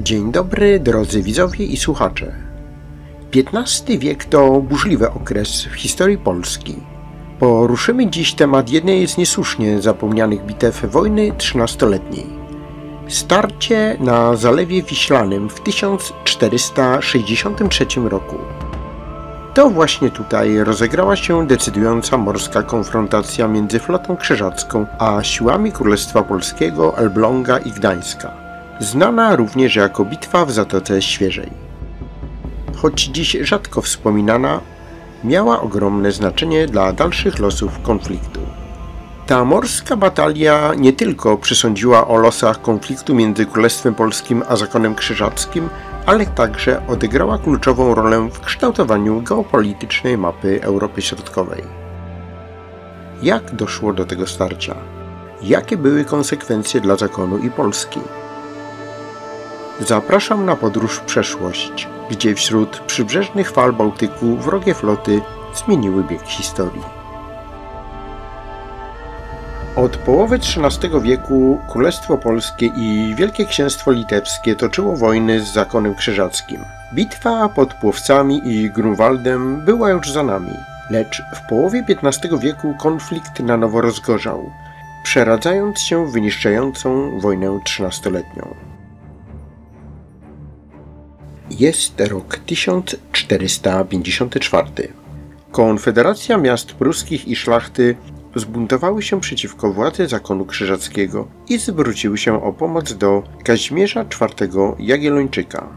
Dzień dobry, drodzy widzowie i słuchacze. XV wiek to burzliwy okres w historii Polski. Poruszymy dziś temat jednej z niesłusznie zapomnianych bitew wojny 13-letniej. Starcie na Zalewie Wiślanym w 1463 roku. To właśnie tutaj rozegrała się decydująca morska konfrontacja między flotą krzyżacką a siłami Królestwa Polskiego, Elbląga i Gdańska, znana również jako bitwa w Zatoce Świeżej. Choć dziś rzadko wspominana, miała ogromne znaczenie dla dalszych losów konfliktu. Ta morska batalia nie tylko przesądziła o losach konfliktu między Królestwem Polskim a Zakonem Krzyżackim, ale także odegrała kluczową rolę w kształtowaniu geopolitycznej mapy Europy Środkowej. Jak doszło do tego starcia? Jakie były konsekwencje dla Zakonu i Polski? Zapraszam na podróż w przeszłość, gdzie wśród przybrzeżnych fal Bałtyku wrogie floty zmieniły bieg historii. Od połowy XIII wieku Królestwo Polskie i Wielkie Księstwo Litewskie toczyło wojny z Zakonem Krzyżackim. Bitwa pod Płowcami i Grunwaldem była już za nami, lecz w połowie XV wieku konflikt na nowo rozgorzał, przeradzając się w wyniszczającą wojnę 13-letnią. Jest rok 1454. Konfederacja miast pruskich i szlachty zbuntowały się przeciwko władzy Zakonu Krzyżackiego i zwróciły się o pomoc do Kazimierza IV Jagiellończyka.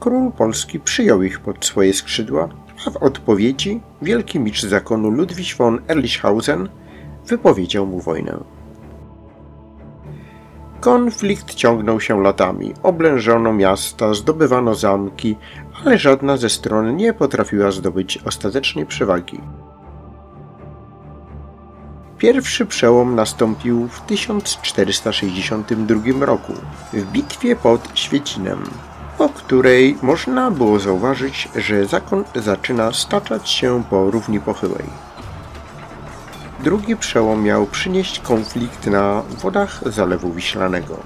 Król Polski przyjął ich pod swoje skrzydła, a w odpowiedzi wielki mistrz zakonu Ludwik von Ehrlichhausen wypowiedział mu wojnę. Konflikt ciągnął się latami, oblężono miasta, zdobywano zamki, ale żadna ze stron nie potrafiła zdobyć ostatecznej przewagi. Pierwszy przełom nastąpił w 1462 roku, w bitwie pod Świecinem, po której można było zauważyć, że zakon zaczyna staczać się po równi pochyłej. Drugi przełom miał przynieść konflikt na wodach Zalewu Wiślanego.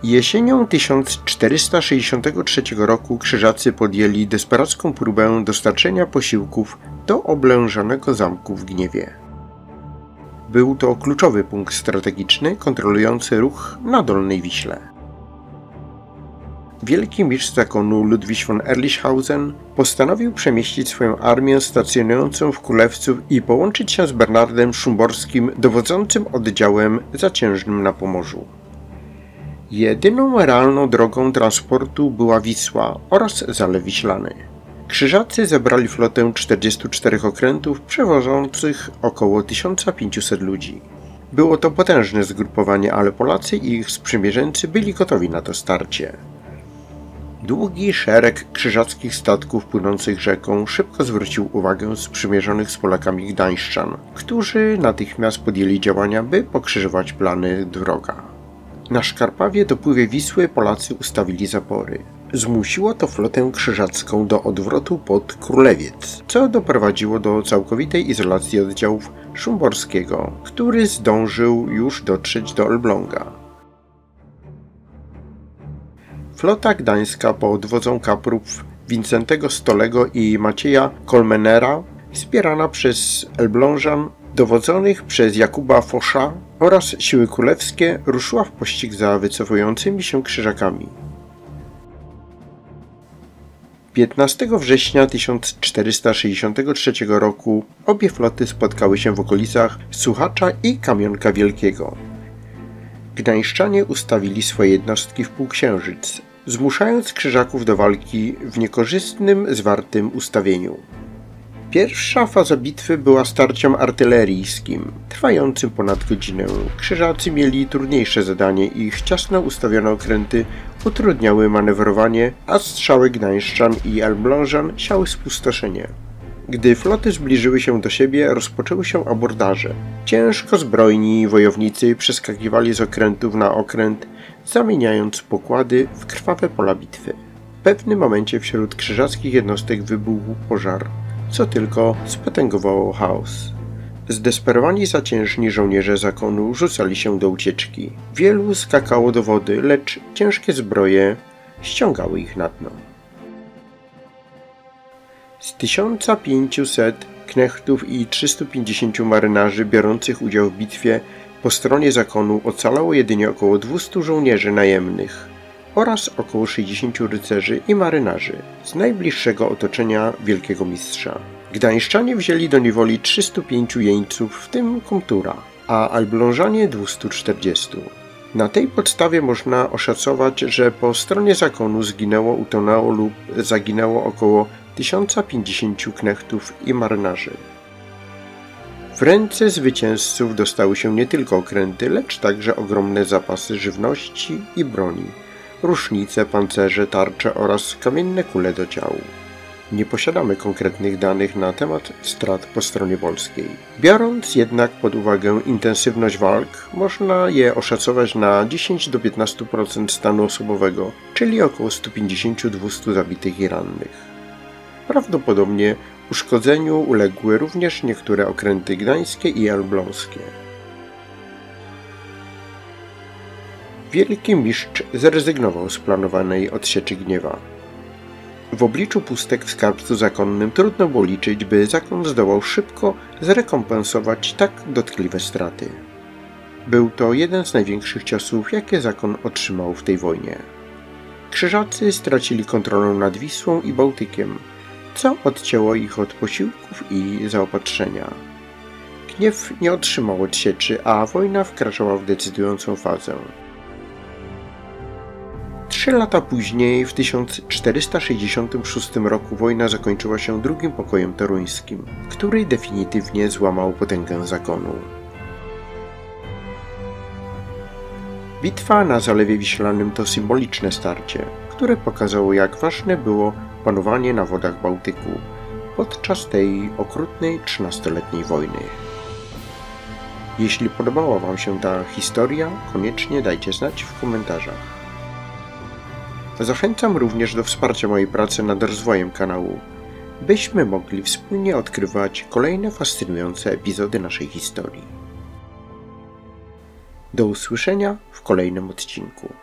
Jesienią 1463 roku Krzyżacy podjęli desperacką próbę dostarczenia posiłków do oblężonego zamku w Gniewie. Był to kluczowy punkt strategiczny kontrolujący ruch na Dolnej Wiśle. Wielki mistrz zakonu Ludwik von Ehrlichhausen postanowił przemieścić swoją armię stacjonującą w Królewcu i połączyć się z Bernardem Szumborskim, dowodzącym oddziałem zaciężnym na Pomorzu. Jedyną realną drogą transportu była Wisła oraz Zalew Wiślany. Krzyżacy zebrali flotę 44 okrętów przewożących około 1500 ludzi. Było to potężne zgrupowanie, ale Polacy i ich sprzymierzeńcy byli gotowi na to starcie. Długi szereg krzyżackich statków płynących rzeką szybko zwrócił uwagę sprzymierzonych z Polakami gdańszczan, którzy natychmiast podjęli działania, by pokrzyżować plany wroga. Na Szkarpawie dopływie Wisły Polacy ustawili zapory. Zmusiło to flotę krzyżacką do odwrotu pod Królewiec, co doprowadziło do całkowitej izolacji oddziałów Szumborskiego, który zdążył już dotrzeć do Elbląga. Flota gdańska pod wodzą kaprów Wincentego Stolego i Macieja Kolmenera, wspierana przez Elblążan dowodzonych przez Jakuba Fosza oraz siły królewskie, ruszyła w pościg za wycofującymi się Krzyżakami. 15 września 1463 roku obie floty spotkały się w okolicach Suchacza i Kamionka Wielkiego. Gdańszczanie ustawili swoje jednostki w półksiężyc, zmuszając Krzyżaków do walki w niekorzystnym, zwartym ustawieniu. Pierwsza faza bitwy była starciem artyleryjskim, trwającym ponad godzinę. Krzyżacy mieli trudniejsze zadanie, ich ciasno ustawione okręty utrudniały manewrowanie, a strzały gdańszczan i elblążan siały spustoszenie. Gdy floty zbliżyły się do siebie, rozpoczęły się abordaże. Ciężko zbrojni wojownicy przeskakiwali z okrętów na okręt, zamieniając pokłady w krwawe pola bitwy. W pewnym momencie wśród krzyżackich jednostek wybuchł pożar, co tylko spotęgowało chaos. Zdesperowani zaciężni żołnierze zakonu rzucali się do ucieczki. Wielu skakało do wody, lecz ciężkie zbroje ściągały ich na dno. Z 1500 knechtów i 350 marynarzy biorących udział w bitwie po stronie zakonu ocalało jedynie około 200 żołnierzy najemnych oraz około 60 rycerzy i marynarzy z najbliższego otoczenia wielkiego mistrza. Gdańszczanie wzięli do niewoli 305 jeńców, w tym komtura, a Elblążanie 240. Na tej podstawie można oszacować, że po stronie zakonu zginęło, utonęło lub zaginęło około 1050 knechtów i marynarzy. W ręce zwycięzców dostały się nie tylko okręty, lecz także ogromne zapasy żywności i broni, rusznice, pancerze, tarcze oraz kamienne kule do działu. Nie posiadamy konkretnych danych na temat strat po stronie polskiej. Biorąc jednak pod uwagę intensywność walk, można je oszacować na 10–15% stanu osobowego, czyli około 150–200 zabitych i rannych. Prawdopodobnie uszkodzeniu uległy również niektóre okręty gdańskie i elbląskie. Wielki mistrz zrezygnował z planowanej odsieczy Gniewa. W obliczu pustek w skarbcu zakonnym trudno było liczyć, by zakon zdołał szybko zrekompensować tak dotkliwe straty. Był to jeden z największych ciosów, jakie zakon otrzymał w tej wojnie. Krzyżacy stracili kontrolę nad Wisłą i Bałtykiem, co odcięło ich od posiłków i zaopatrzenia. Gniew nie otrzymał odsieczy, a wojna wkraczała w decydującą fazę. 3 lata później, w 1466 roku, wojna zakończyła się drugim pokojem toruńskim, który definitywnie złamał potęgę zakonu. Bitwa na Zalewie Wiślanym to symboliczne starcie, które pokazało, jak ważne było panowanie na wodach Bałtyku podczas tej okrutnej 13-letniej wojny. Jeśli podobała Wam się ta historia, koniecznie dajcie znać w komentarzach. Zachęcam również do wsparcia mojej pracy nad rozwojem kanału, byśmy mogli wspólnie odkrywać kolejne fascynujące epizody naszej historii. Do usłyszenia w kolejnym odcinku.